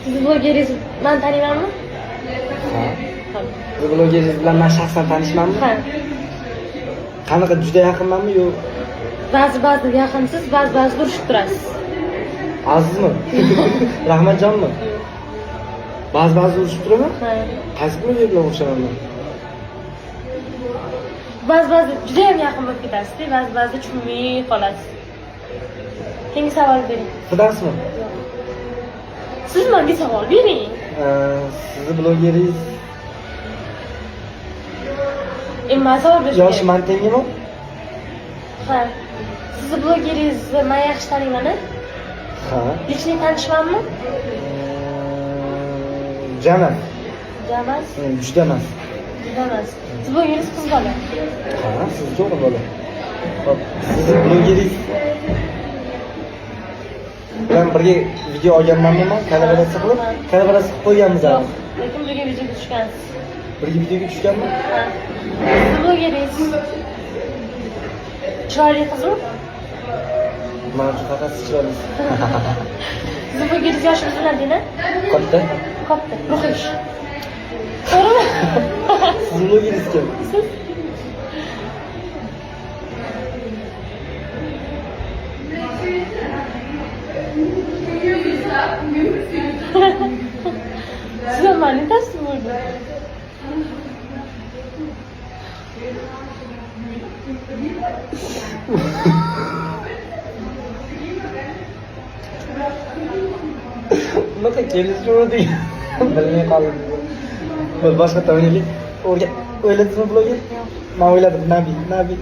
Siz blogeringiz ben tanıymanmı? Ha. Tamam. Siz blogeringiz bilan men shaxsan tanishmanmi? Ha. Qanaqa juda yaqinmanmi yo? Ba'zi yaqinsiz, ba'zi urushib turasiz. Azizmi? Rahmatjonmi? Ba'zi urushib turaman? Ha. Qaysi bloger bilan o'xshamayman? Ba'zi juda ham yaqin bo'lib ketasiz, ba'zi tushunmay qolasiz. Keyingi savol bering. Fidansmi? Siz menga savol bering. Sizni blogeringiz Men savol berishim yoshi man tengimi? Ha. Sizni blogeringizni men yaxshi taniyman. Ha. Lичный tanishmanmi? Jamas. Jamas. Juda emas. Juda emas. Siz blogeringiz qiz bola. Ha, siz o'g'il bola. Hop, sizni blogeringiz bilan birga video olganmanmi men? Kollaboratsiya qilib? Kollaboratsiya qilib qo'yganmiz Yo'q, hali. lekin birga videoga tushgansiz. Birga videoga tushganmi? Ha. Siz blogeringiz chiroyli qizmi? Men uchun faqat siz chiroyli. Siz blogeringiz yoshingiz necha? Katta. Katta. Ruhish. To'g'rimi? Siz blogeringiz kim? Siz Siz meni tasdim bo'ldi. Bunaqa kelishuvdik. Bilmay qoldim. Bo'l boshqa to'ylik. O'yladingizmi bloger? Men o'yladim, Nabi.